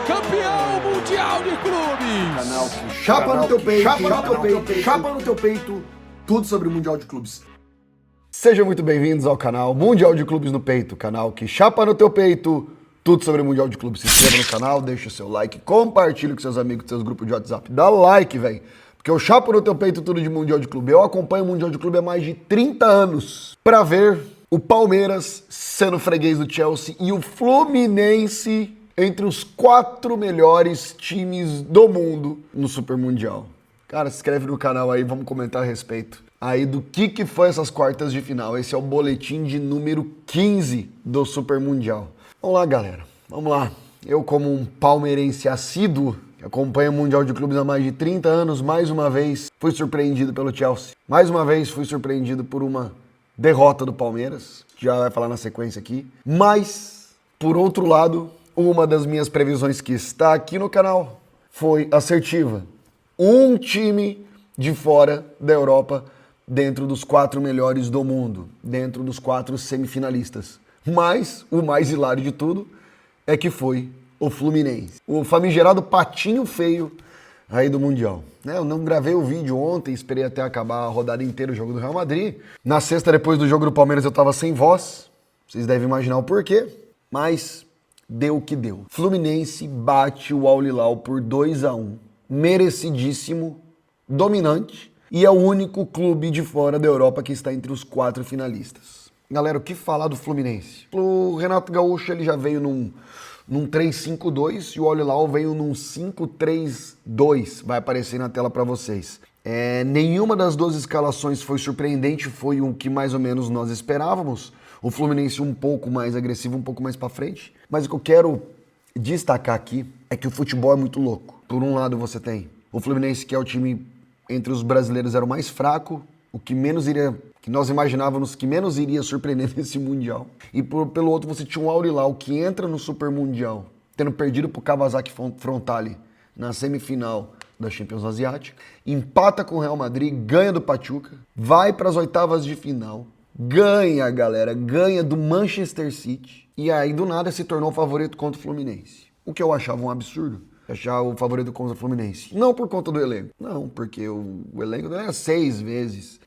Campeão mundial de clubes! Canal que chapa no teu peito, chapa no teu peito, tudo sobre o Mundial de Clubes. Sejam muito bem-vindos ao canal Mundial de Clubes no Peito, canal que chapa no teu peito, tudo sobre o Mundial de Clubes. Se inscreva no canal, deixa o seu like, compartilha com seus amigos, com seus grupos de WhatsApp. Dá like, velho, porque eu chapo no teu peito tudo de Mundial de Clube. Eu acompanho o Mundial de Clube há mais de 30 anos pra ver o Palmeiras sendo freguês do Chelsea e o Fluminense entre os 4 melhores times do mundo no Super Mundial. Cara, se inscreve no canal aí, vamos comentar a respeito aí do que foi essas quartas de final. Esse é o boletim de número 15 do Super Mundial. Vamos lá, galera, vamos lá. Eu, como um palmeirense assíduo, que acompanha o Mundial de Clubes há mais de 30 anos, mais uma vez fui surpreendido pelo Chelsea. Mais uma vez fui surpreendido por uma derrota do Palmeiras, que já vai falar na sequência aqui. Mas, por outro lado, uma das minhas previsões que está aqui no canal foi assertiva. Um time de fora da Europa dentro dos 4 melhores do mundo, dentro dos 4 semifinalistas. Mas o mais hilário de tudo é que foi o Fluminense. O famigerado patinho feio aí do Mundial. Eu não gravei o vídeo ontem, esperei até acabar a rodada inteira o jogo do Real Madrid. Na sexta, depois do jogo do Palmeiras, eu tava sem voz. Vocês devem imaginar o porquê, mas deu o que deu. Fluminense bate o Al Hilal por 2-1. Merecidíssimo, dominante, e é o único clube de fora da Europa que está entre os 4 finalistas. Galera, o que falar do Fluminense? O Renato Gaúcho ele já veio num 3-5-2 e o Al Hilal veio num 5-3-2, vai aparecer na tela para vocês. Nenhuma das 2 escalações foi surpreendente, foi o que mais ou menos nós esperávamos. O Fluminense um pouco mais agressivo, um pouco mais para frente. Mas o que eu quero destacar aqui é que o futebol é muito louco. Por um lado você tem o Fluminense, que é o time entre os brasileiros era o mais fraco, o que menos iria, que nós imaginávamos que menos iria surpreender nesse Mundial. E pelo outro você tinha o Al Hilal, que entra no Super Mundial, tendo perdido pro Kawasaki Frontale na semifinal da Champions Asiática, empata com o Real Madrid, ganha do Pachuca, vai para as oitavas de final, ganha, galera, ganha do Manchester City e aí do nada se tornou favorito contra o Fluminense. O que eu achava um absurdo, achar o favorito contra o Fluminense. Não por conta do elenco, não, porque o elenco era 6 vezes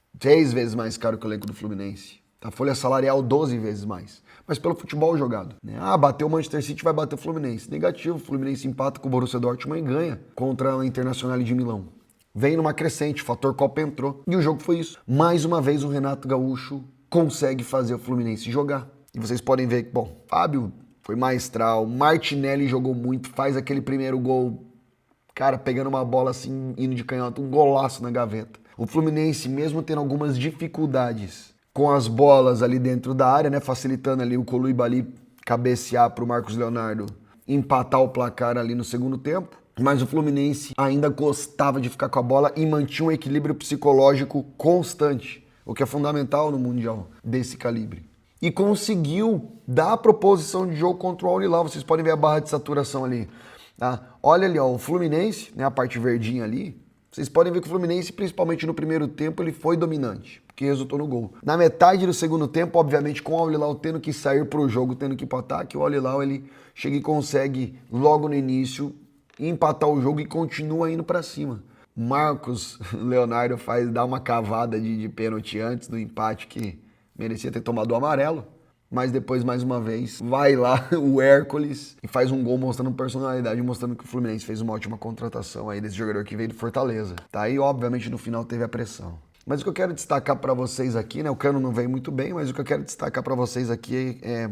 mais caro que o elenco do Fluminense. A folha salarial 12 vezes mais. Mas pelo futebol jogado. Bateu o Manchester City, vai bater o Fluminense. Negativo, o Fluminense empata com o Borussia Dortmund e ganha contra a Internazionale de Milão. Vem numa crescente, o fator Copa entrou e o jogo foi isso. Mais uma vez o Renato Gaúcho consegue fazer o Fluminense jogar. E vocês podem ver que, bom, Fábio foi maestral, Martinelli jogou muito, faz aquele primeiro gol, cara, pegando uma bola assim, indo de canhota, um golaço na gaveta. O Fluminense, mesmo tendo algumas dificuldades com as bolas ali dentro da área, facilitando ali o Koulibaly cabecear para o Marcos Leonardo empatar o placar ali no segundo tempo, mas o Fluminense ainda gostava de ficar com a bola e mantinha um equilíbrio psicológico constante, o que é fundamental no Mundial desse calibre. E conseguiu dar a proposição de jogo contra o Al Hilal. Vocês podem ver a barra de saturação ali. Tá? Olha ali, ó, o Fluminense, a parte verdinha ali. Vocês podem ver que o Fluminense, principalmente no primeiro tempo, ele foi dominante, porque resultou no gol. Na metade do segundo tempo, obviamente, com o Al Hilal tendo que sair pro jogo, tendo que ir pro ataque, o Al Hilal ele chega e consegue, logo no início, empatar o jogo e continua indo para cima. Marcos Leonardo dá uma cavada de pênalti antes do empate que merecia ter tomado o amarelo, mas depois, mais uma vez, vai lá o Hércules e faz um gol mostrando personalidade, mostrando que o Fluminense fez uma ótima contratação aí desse jogador que veio do Fortaleza. Tá? E, obviamente, no final teve a pressão. Mas o que eu quero destacar para vocês aqui, o Cano não veio muito bem, mas o que eu quero destacar para vocês aqui é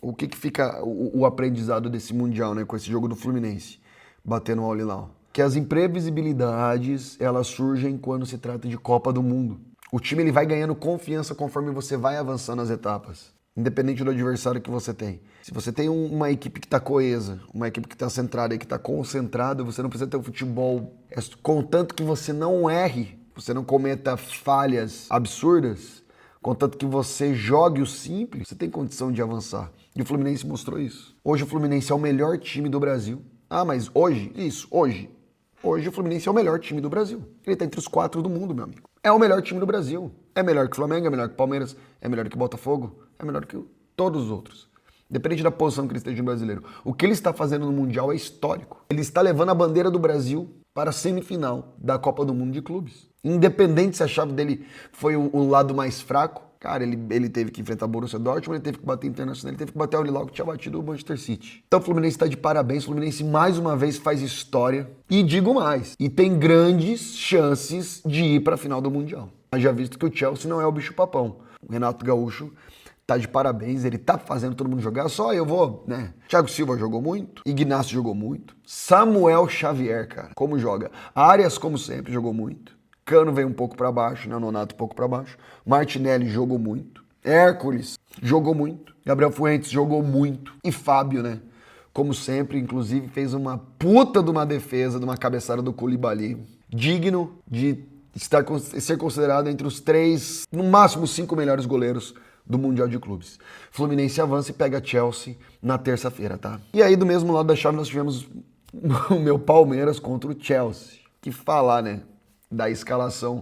o que fica o aprendizado desse Mundial, com esse jogo do Fluminense, batendo o Al Hilal. Que as imprevisibilidades, elas surgem quando se trata de Copa do Mundo. O time ele vai ganhando confiança conforme você vai avançando as etapas, independente do adversário que você tem. Se você tem uma equipe que está coesa, uma equipe que está centrada e que está concentrada, você não precisa ter o futebol, contanto que você não erre, você não cometa falhas absurdas, contanto que você jogue o simples, você tem condição de avançar. E o Fluminense mostrou isso. Hoje o Fluminense é o melhor time do Brasil. Mas hoje? Isso, hoje. Hoje o Fluminense é o melhor time do Brasil. Ele está entre os 4 do mundo, meu amigo. É o melhor time do Brasil. É melhor que o Flamengo, é melhor que o Palmeiras, é melhor que o Botafogo, é melhor que todos os outros. Independente da posição que ele esteja no brasileiro. O que ele está fazendo no Mundial é histórico. Ele está levando a bandeira do Brasil para a semifinal da Copa do Mundo de Clubes. Independente se a chave dele foi o lado mais fraco, cara, ele teve que enfrentar o Borussia Dortmund, ele teve que bater o Internacional, ele teve que bater o Al-Hilal que tinha batido o Manchester City. Então o Fluminense está de parabéns, o Fluminense mais uma vez faz história. E digo mais, e tem grandes chances de ir para a final do Mundial. Mas já visto que o Chelsea não é o bicho-papão. O Renato Gaúcho tá de parabéns, ele tá fazendo todo mundo jogar, só eu vou, né? Thiago Silva jogou muito, Ignacio jogou muito, Samuel Xavier, cara, como joga? Arias, como sempre, jogou muito, Cano veio um pouco pra baixo, né? Nonato um pouco pra baixo, Martinelli jogou muito, Hércules jogou muito, Gabriel Fuentes jogou muito, e Fábio, né? Como sempre, inclusive, fez uma puta de uma defesa, de uma cabeçada do Koulibaly, digno de ser considerado entre os 3, no máximo 5 melhores goleiros do Mundial de Clubes. Fluminense avança e pega Chelsea na terça-feira, tá? E aí, do mesmo lado da chave, nós tivemos o meu Palmeiras contra o Chelsea. Que falar, né? Da escalação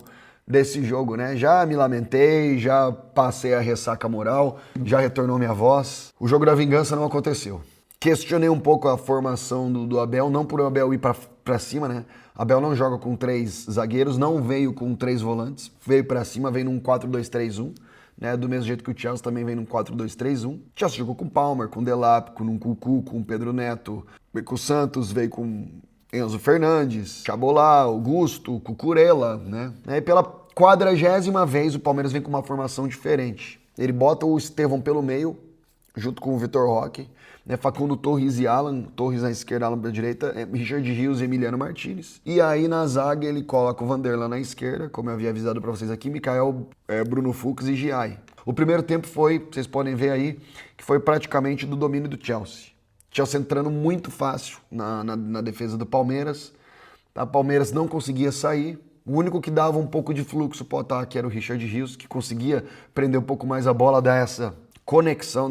desse jogo, né? Já me lamentei, já passei a ressaca moral, já retornou minha voz. O jogo da vingança não aconteceu. Questionei um pouco a formação do Abel, não por o Abel ir pra cima, né? Abel não joga com 3 zagueiros, não veio com 3 volantes, veio pra cima, veio num 4-2-3-1. Né, do mesmo jeito que o Chelsea também vem num 4-2-3-1. O Chelsea jogou com o Palmer, com o Delap, com o Cucu, com o Pedro Neto, veio com o Santos, veio com Enzo Fernandes, Chabolá, Augusto, Cucurella, né? E pela 40ª vez o Palmeiras vem com uma formação diferente. Ele bota o Estevão pelo meio, junto com o Vitor Roque, né? Facundo Torres e Alan, Torres na esquerda, Alan na direita, Richard Rios e Emiliano Martinez. E aí na zaga ele coloca o Vanderlan na esquerda, como eu havia avisado pra vocês aqui, Mikael, Bruno Fux e Giai. O primeiro tempo foi, vocês podem ver aí, que foi praticamente do domínio do Chelsea. Chelsea entrando muito fácil na defesa do Palmeiras. O Palmeiras não conseguia sair. O único que dava um pouco de fluxo pro ataque era o Richard Rios, que conseguia prender um pouco mais a bola, dar essa conexão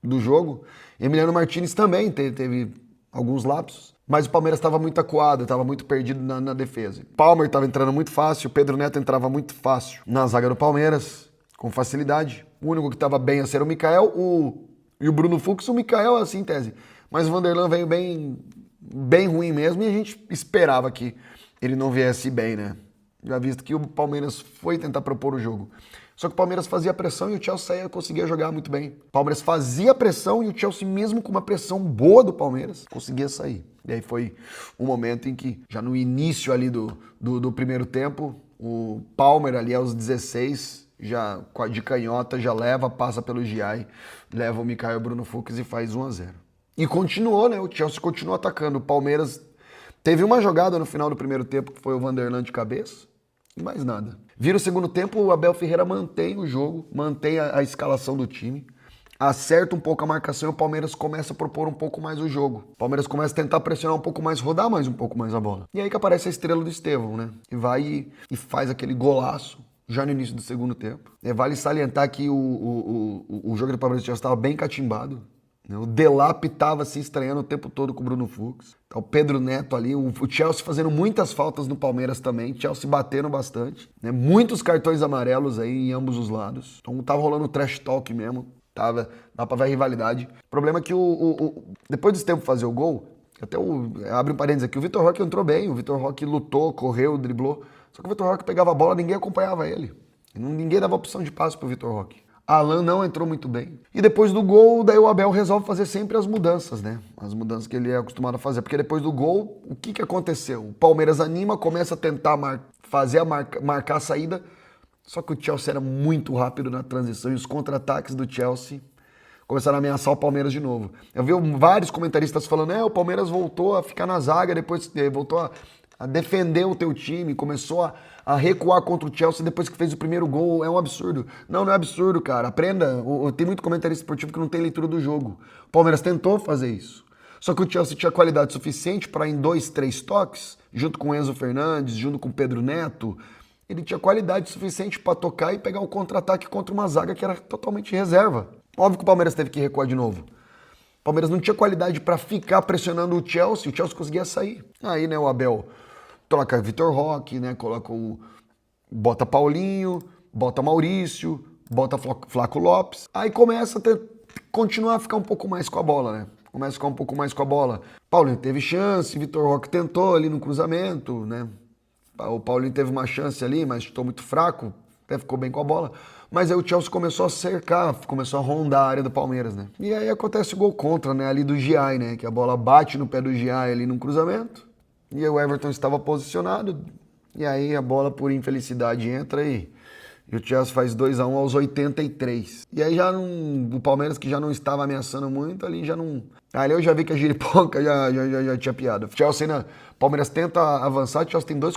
do jogo. Emiliano Martinez também teve alguns lapsos, mas o Palmeiras estava muito acuado, estava muito perdido na defesa. Palmer estava entrando muito fácil, o Pedro Neto entrava muito fácil na zaga do Palmeiras, com facilidade. O único que estava bem a ser o Mikael e o Bruno Fux. O Mikael, assim, em tese. Mas o Vanderlan veio bem ruim mesmo e a gente esperava que ele não viesse bem, né? Já visto que o Palmeiras foi tentar propor o jogo. Só que o Palmeiras fazia pressão e o Chelsea conseguia jogar muito bem. O Palmeiras fazia pressão e o Chelsea, mesmo com uma pressão boa do Palmeiras, conseguia sair. E aí foi um momento em que, já no início ali do primeiro tempo, o Palmer ali aos 16, já de canhota, já passa pelo Giai, leva o Mikael Bruno Fux e faz 1-0. E continuou, né? O Chelsea continuou atacando. O Palmeiras teve uma jogada no final do primeiro tempo, que foi o Vanderlan de cabeça, e mais nada. Vira o segundo tempo, o Abel Ferreira mantém o jogo, mantém a escalação do time, acerta um pouco a marcação e o Palmeiras começa a propor um pouco mais o jogo. O Palmeiras começa a tentar pressionar um pouco mais, rodar mais um pouco mais a bola. E aí que aparece a estrela do Estevão, né? E vai e faz aquele golaço já no início do segundo tempo. Vale salientar que o jogo do Palmeiras já estava bem catimbado. O Delap estava se estranhando o tempo todo com o Bruno Fux. O Pedro Neto ali, o Chelsea fazendo muitas faltas no Palmeiras também, Chelsea batendo bastante, né? Muitos cartões amarelos aí em ambos os lados. Então tava rolando trash talk mesmo, dá pra ver a rivalidade. O problema é que depois desse tempo fazer o gol, abre um parênteses aqui, o Vitor Roque entrou bem, o Vitor Roque lutou, correu, driblou, só que o Vitor Roque pegava a bola, ninguém acompanhava ele. Ninguém dava opção de passe pro Vitor Roque. Alan não entrou muito bem. E depois do gol, daí o Abel resolve fazer sempre as mudanças, né? As mudanças que ele é acostumado a fazer. Porque depois do gol, o que aconteceu? O Palmeiras anima, começa a tentar marcar a saída. Só que o Chelsea era muito rápido na transição e os contra-ataques do Chelsea começaram a ameaçar o Palmeiras de novo. Eu vi vários comentaristas falando, o Palmeiras voltou a ficar na zaga, depois voltou a defender o teu time, começou a recuar contra o Chelsea depois que fez o primeiro gol. É um absurdo. Não é absurdo, cara. Aprenda. Tem muito comentarista esportivo que não tem leitura do jogo. O Palmeiras tentou fazer isso. Só que o Chelsea tinha qualidade suficiente para em 2, 3 toques, junto com o Enzo Fernandes, junto com o Pedro Neto, ele tinha qualidade suficiente para tocar e pegar o contra-ataque contra uma zaga que era totalmente reserva. Óbvio que o Palmeiras teve que recuar de novo. O Palmeiras não tinha qualidade para ficar pressionando o Chelsea conseguia sair. Aí, né, o Abel troca Vitor Roque, né? Bota Paulinho, bota Maurício, bota Flaco Lopes. Aí começa a continuar a ficar um pouco mais com a bola, né? Começa a ficar um pouco mais com a bola. Paulinho teve chance, Vitor Roque tentou ali no cruzamento, né? O Paulinho teve uma chance ali, mas chutou muito fraco, até ficou bem com a bola. Mas aí o Chelsea começou a cercar, começou a rondar a área do Palmeiras, né? E aí acontece o gol contra, né? Ali do Giai, né? Que a bola bate no pé do Giai ali num cruzamento. E aí o Everton estava posicionado. E aí a bola, por infelicidade, entra e o Chelsea faz 2-1 aos 83. E aí já não... O Palmeiras, que já não estava ameaçando muito, ali já não... Ali eu já vi que a giripoca já tinha piada. O Chelsea ainda... Palmeiras tenta avançar, o Chelsea tem 2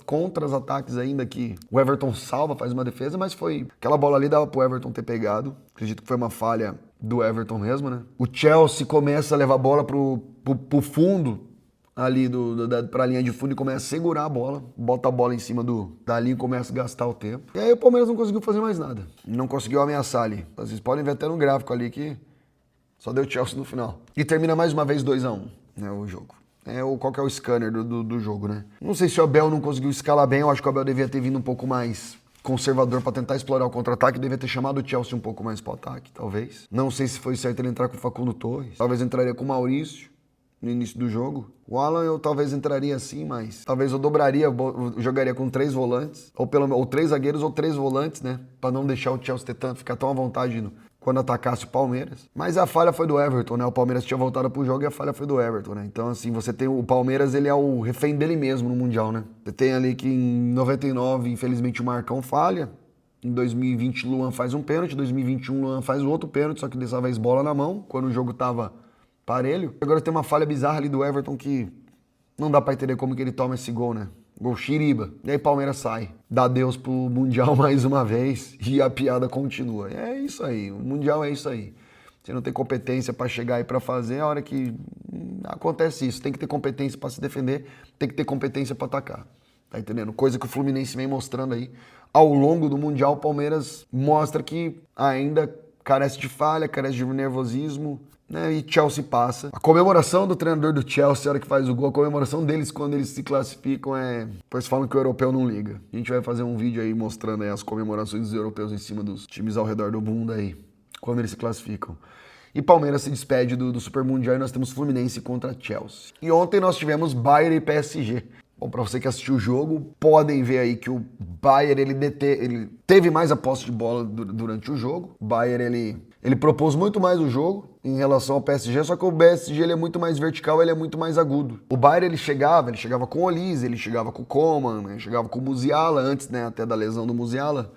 contra-ataques ainda que o Everton salva, faz uma defesa, mas foi... Aquela bola ali dava pro Everton ter pegado. Acredito que foi uma falha do Everton mesmo, né? O Chelsea começa a levar a bola pro fundo, ali pra linha de fundo, e começa a segurar a bola, bota a bola em cima da linha e começa a gastar o tempo. E aí o Palmeiras não conseguiu fazer mais nada. Não conseguiu ameaçar ali. Vocês podem ver até no gráfico ali que só deu Chelsea no final. E termina mais uma vez 2-1, né, o jogo. Qual que é o scanner do jogo, né? Não sei se o Abel não conseguiu escalar bem, eu acho que o Abel devia ter vindo um pouco mais conservador para tentar explorar o contra-ataque, devia ter chamado o Chelsea um pouco mais para o ataque, talvez. Não sei se foi certo ele entrar com o Facundo Torres, talvez entraria com o Maurício no início do jogo. O Alan eu talvez entraria assim, mas talvez eu dobraria, eu jogaria com 3 volantes, ou 3 zagueiros ou 3 volantes, né? Para não deixar o Chelsea ficar tão à vontade quando atacasse o Palmeiras. Mas a falha foi do Everton, né? O Palmeiras tinha voltado pro jogo e a falha foi do Everton, né? Então, assim, você tem o Palmeiras, ele é o refém dele mesmo no Mundial, né? Você tem ali que em 99, infelizmente, o Marcão falha. Em 2020, o Luan faz um pênalti. Em 2021, o Luan faz o outro pênalti, só que dessa vez bola na mão, quando o jogo tava parelho. Agora tem uma falha bizarra ali do Everton que não dá pra entender como que ele toma esse gol, né? Gol xiriba. E aí Palmeiras sai. Dá adeus pro Mundial mais uma vez e a piada continua. É isso aí. O Mundial é isso aí. Você não tem competência pra chegar e pra fazer, a hora que acontece isso. Tem que ter competência pra se defender, tem que ter competência pra atacar. Tá entendendo? Coisa que o Fluminense vem mostrando aí. Ao longo do Mundial, o Palmeiras mostra que ainda carece de falha, carece de nervosismo, né? E Chelsea passa. A comemoração do treinador do Chelsea, a hora que faz o gol, a comemoração deles quando eles se classificam Pois falam que o europeu não liga. A gente vai fazer um vídeo aí mostrando aí as comemorações dos europeus em cima dos times ao redor do mundo aí, quando eles se classificam. E Palmeiras se despede do Super Mundial e nós temos Fluminense contra Chelsea. E ontem nós tivemos Bayern e PSG. Bom, pra você que assistiu o jogo, podem ver aí que o Bayern, ele teve mais a posse de bola durante o jogo. O Bayern, ele propôs muito mais o jogo em relação ao PSG, só que o PSG ele é muito mais vertical, ele é muito mais agudo. O Bayern, ele chegava com o Olise, ele chegava com o Coman, ele chegava com o Musiala, antes, né, até da lesão do Musiala.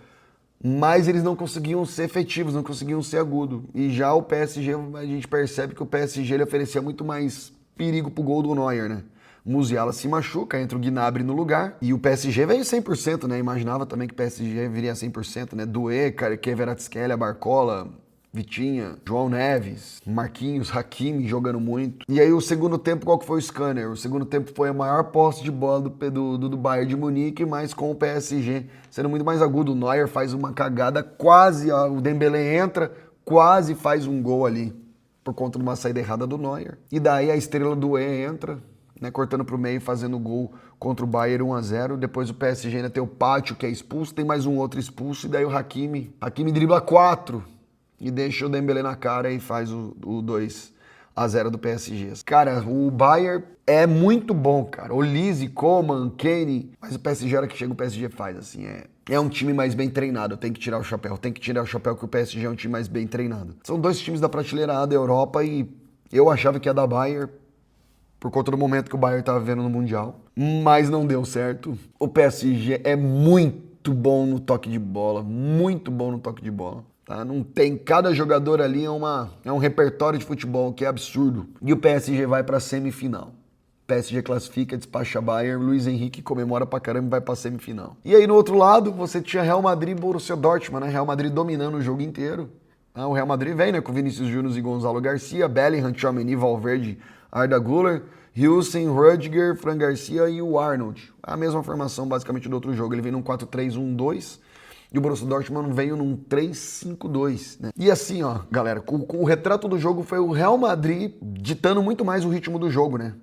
Mas eles não conseguiam ser efetivos, não conseguiam ser agudo. E já o PSG, a gente percebe que o PSG ele oferecia muito mais perigo pro gol do Neuer, né? Musiala se machuca, entra o Gnabry no lugar. E o PSG veio 100%, né? Imaginava também que o PSG viria 100%, né? Doué, Kvaratskhelia, Barcola, Vitinha, João Neves, Marquinhos, Hakimi jogando muito. E aí o segundo tempo, qual que foi o scanner? O segundo tempo foi a maior posse de bola do Bayern de Munique, mas com o PSG sendo muito mais agudo. O Neuer faz uma cagada, quase, o Dembélé entra, quase faz um gol ali, por conta de uma saída errada do Neuer. E daí a estrela do E entra, né, cortando pro meio, fazendo gol contra o Bayern 1-0. Depois o PSG ainda tem o Pátio, que é expulso, tem mais um outro expulso, e daí o Hakimi dribla 4 e deixa o Dembélé na cara e faz o 2-0 do PSG. Cara, o Bayern é muito bom, cara. Olise, Coman, Kane, mas o PSG, a hora que chega, o PSG faz, assim, é um time mais bem treinado, tem que tirar o chapéu que o PSG é um time mais bem treinado. São 2 times da prateleira A da Europa e eu achava que ia dar Bayern, por conta do momento que o Bayern estava vivendo no Mundial, mas não deu certo. O PSG é muito bom no toque de bola, muito bom no toque de bola. Tá? Não tem, cada jogador ali é um repertório de futebol que é absurdo. E o PSG vai para a semifinal. O PSG classifica, despacha Bayern, Luiz Henrique comemora pra caramba e vai pra semifinal. E aí no outro lado, você tinha Real Madrid e Borussia Dortmund, né? Real Madrid dominando o jogo inteiro. O Real Madrid vem, né, com Vinícius Júnior e Gonzalo Garcia, Bellingham, Tchouaméni, Valverde, Arda Güler, Hülsen, Rudiger, Fran Garcia e o Arnold. A mesma formação basicamente do outro jogo. Ele vem num 4-3-1-2 e o Borussia Dortmund veio num 3-5-2, né? E assim, ó, galera, o retrato do jogo foi o Real Madrid ditando muito mais o ritmo do jogo, né?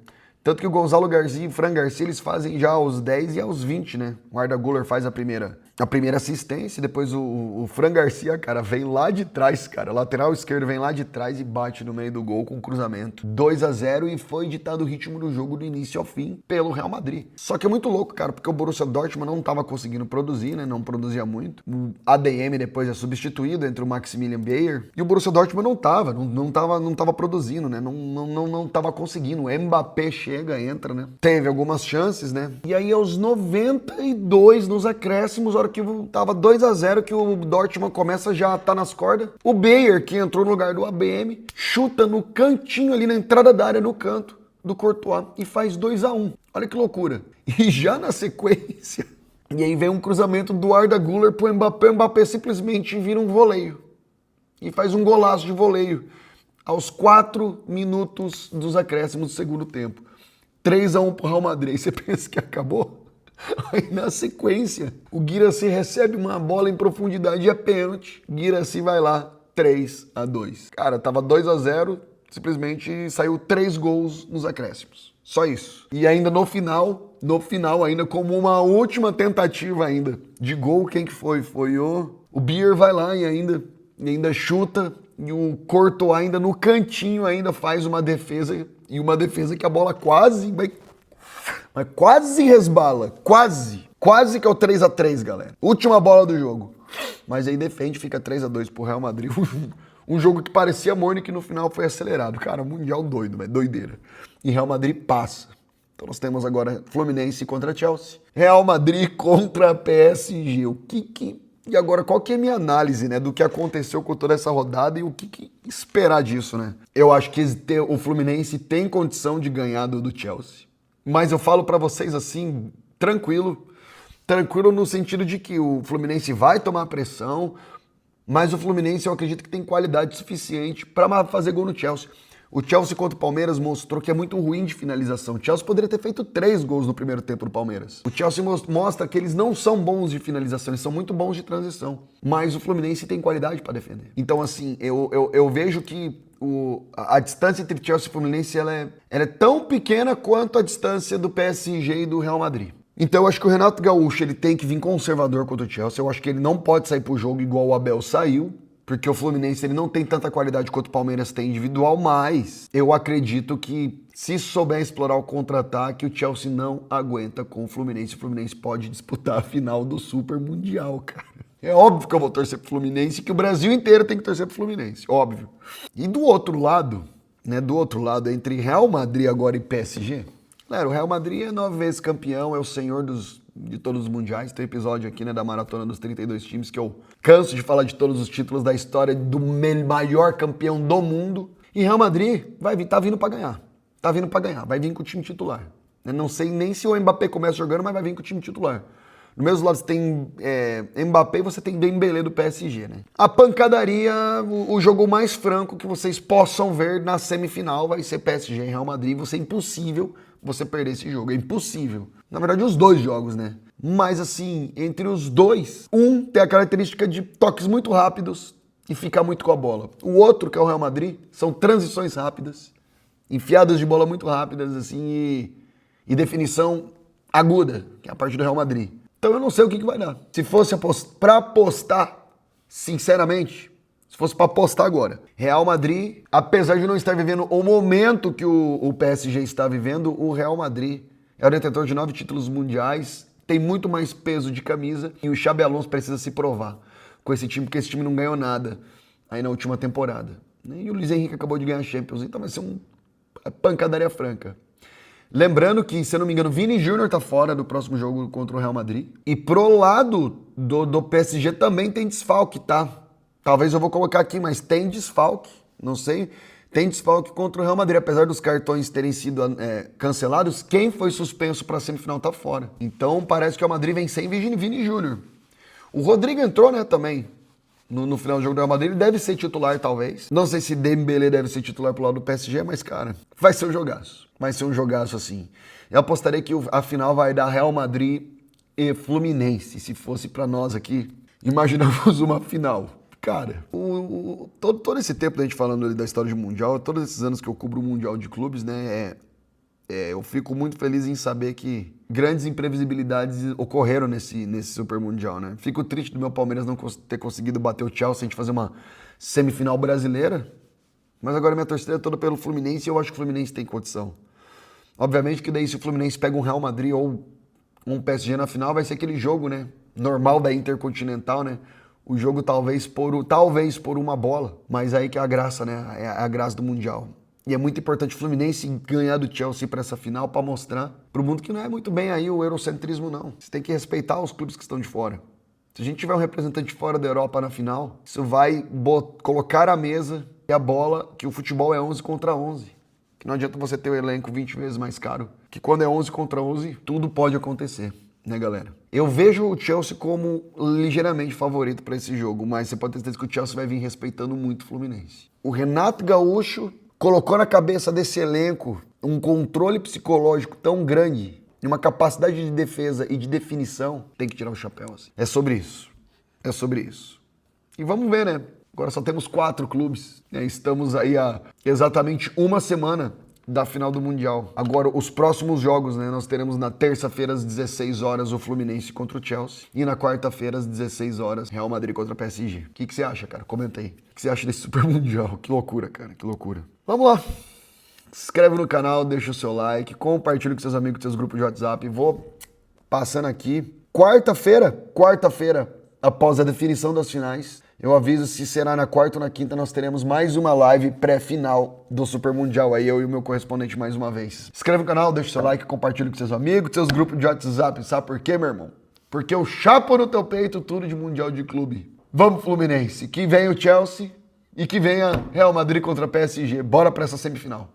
Tanto que o Gonzalo Garcia e o Fran Garcia, eles fazem já aos 10 e aos 20, né? O Arda Güler faz a primeira a primeira assistência, depois o Fran Garcia, cara, vem lá de trás, cara, lateral esquerdo vem lá de trás e bate no meio do gol com um cruzamento. 2-0 e foi ditado o ritmo do jogo do início ao fim pelo Real Madrid. Só que é muito louco, cara, porque o Borussia Dortmund não tava conseguindo produzir, né, não produzia muito. O ADM depois é substituído entre o Maximilian Bayer e o Borussia Dortmund não tava produzindo, né, não tava conseguindo. O Mbappé chega, entra, né, teve algumas chances, né, e aí aos 92 nos acréscimos, hora que tava 2-0, que o Dortmund começa já a tá nas cordas. O Bayer, que entrou no lugar do ABM, chuta no cantinho ali na entrada da área, no canto do Courtois, e faz 2-1. Olha que loucura. E já na sequência, e aí vem um cruzamento do Arda Güler pro Mbappé. O Mbappé simplesmente vira um voleio. E faz um golaço de voleio. Aos 4 minutos dos acréscimos do segundo tempo. 3-1 pro Real Madrid. Você pensa que acabou? Aí na sequência, o Guirassy recebe uma bola em profundidade e é pênalti. Guirassy vai lá, 3-2. Cara, tava 2-0, simplesmente saiu 3 gols nos acréscimos. Só isso. E ainda no final ainda como uma última tentativa ainda de gol, quem que foi? Foi o Bayer vai lá e ainda chuta, e o Courtois ainda no cantinho ainda faz uma defesa, e uma defesa que a bola quase resbala, quase que é o 3-3, galera. Última bola do jogo. Mas aí defende, fica 3-2 pro Real Madrid. Um jogo que parecia morno e que no final foi acelerado. Cara, mundial doido, velho, doideira. E Real Madrid passa. Então nós temos agora Fluminense contra Chelsea, Real Madrid contra PSG. E agora, qual que é a minha análise, né, do que aconteceu com toda essa rodada e o que esperar disso, né? Eu acho que o Fluminense tem condição de ganhar do Chelsea. Mas eu falo pra vocês assim, tranquilo no sentido de que o Fluminense vai tomar pressão, mas o Fluminense eu acredito que tem qualidade suficiente pra fazer gol no Chelsea. O Chelsea contra o Palmeiras mostrou que é muito ruim de finalização. O Chelsea poderia ter feito 3 gols no primeiro tempo do Palmeiras. O Chelsea mostra que eles não são bons de finalização, eles são muito bons de transição. Mas o Fluminense tem qualidade pra defender. Então assim, eu vejo que a distância entre Chelsea e Fluminense ela é tão pequena quanto a distância do PSG e do Real Madrid. Então eu acho que o Renato Gaúcho ele tem que vir conservador contra o Chelsea. Eu acho que ele não pode sair pro jogo igual o Abel saiu, porque o Fluminense ele não tem tanta qualidade quanto o Palmeiras tem individual, mas eu acredito que se souber explorar o contra-ataque, o Chelsea não aguenta com o Fluminense. O Fluminense pode disputar a final do Super Mundial, cara. É óbvio que eu vou torcer pro Fluminense, que o Brasil inteiro tem que torcer pro Fluminense, óbvio. E do outro lado, entre Real Madrid agora e PSG, galera, o Real Madrid é 9 vezes campeão, é o senhor de todos os mundiais. Tem episódio aqui, né, da maratona dos 32 times, que eu canso de falar de todos os títulos da história do maior campeão do mundo. E Real Madrid tá vindo pra ganhar. Vai vir com o time titular. Eu não sei nem se o Mbappé começa jogando, mas vai vir com o time titular. Do mesmo lado você tem Mbappé e você tem Dembélé do PSG, né? A pancadaria, o jogo mais franco que vocês possam ver na semifinal vai ser PSG e Real Madrid. Vai ser impossível você perder esse jogo, é impossível. Na verdade, os dois jogos, né? Mas assim, entre os dois, um tem a característica de toques muito rápidos e ficar muito com a bola. O outro, que é o Real Madrid, são transições rápidas, enfiadas de bola muito rápidas, assim, e definição aguda, que é a parte do Real Madrid. Então eu não sei o que vai dar. Se fosse pra apostar, sinceramente, se fosse pra apostar agora, Real Madrid, apesar de não estar vivendo o momento que o PSG está vivendo, o Real Madrid é o detentor de 9 títulos mundiais, tem muito mais peso de camisa e o Xabi Alonso precisa se provar com esse time, porque esse time não ganhou nada aí na última temporada. E o Luiz Henrique acabou de ganhar a Champions, então vai ser uma pancadaria franca. Lembrando que, se eu não me engano, Vini Júnior tá fora do próximo jogo contra o Real Madrid. E pro lado do PSG também tem desfalque, tá? Talvez eu vou colocar aqui, mas tem desfalque, não sei. Tem desfalque contra o Real Madrid, apesar dos cartões terem sido cancelados, quem foi suspenso para a semifinal tá fora. Então parece que o Madrid vem sem Vini Júnior. O Rodrigo entrou, né, também, no final do jogo do Real Madrid, ele deve ser titular, talvez. Não sei se Dembélé deve ser titular pro lado do PSG, mas, cara, vai ser um jogaço. Vai ser um jogaço, assim. Eu apostaria que a final vai dar Real Madrid e Fluminense. Se fosse pra nós aqui, imaginamos uma final. Cara, todo esse tempo da gente falando da história de Mundial, todos esses anos que eu cubro o Mundial de Clubes, né, eu fico muito feliz em saber que grandes imprevisibilidades ocorreram nesse Super Mundial, né? Fico triste do meu Palmeiras não ter conseguido bater o Chelsea, a gente fazer uma semifinal brasileira, mas agora minha torcida é toda pelo Fluminense e eu acho que o Fluminense tem condição. Obviamente que daí se o Fluminense pega um Real Madrid ou um PSG na final, vai ser aquele jogo, né? Normal da Intercontinental, né? O jogo talvez por uma bola, mas aí que é a graça, né? É a graça do Mundial. E é muito importante o Fluminense ganhar do Chelsea para essa final para mostrar pro mundo que não é muito bem aí o eurocentrismo, não. Você tem que respeitar os clubes que estão de fora. Se a gente tiver um representante fora da Europa na final, isso vai colocar à mesa e a bola que o futebol é 11 contra 11. Que não adianta você ter o elenco 20 vezes mais caro. Que quando é 11 contra 11, tudo pode acontecer, né, galera? Eu vejo o Chelsea como ligeiramente favorito para esse jogo, mas você pode ter certeza que o Chelsea vai vir respeitando muito o Fluminense. O Renato Gaúcho colocou na cabeça desse elenco um controle psicológico tão grande e uma capacidade de defesa e de definição, tem que tirar o chapéu, assim. É sobre isso. É sobre isso. E vamos ver, né? Agora só temos 4 clubes, né? Estamos aí há exatamente uma semana da final do Mundial. Agora, os próximos jogos, né? Nós teremos na terça-feira às 16 horas o Fluminense contra o Chelsea e na quarta-feira às 16 horas Real Madrid contra o PSG. O que você acha, cara? Comenta aí. O que você acha desse Super Mundial? Que loucura, cara. Que loucura. Vamos lá. Se inscreve no canal, deixa o seu like, compartilha com seus amigos, com seus grupos de WhatsApp. Vou passando aqui. Quarta-feira, após a definição das finais, eu aviso se será na quarta ou na quinta, nós teremos mais uma live pré-final do Super Mundial. Aí eu e o meu correspondente mais uma vez. Se inscreve no canal, deixa o seu like, compartilha com seus amigos, com seus grupos de WhatsApp. Sabe por quê, meu irmão? Porque eu chapo no teu peito tudo de Mundial de Clube. Vamos, Fluminense. Que venha o Chelsea e que venha Real Madrid contra PSG. Bora pra essa semifinal.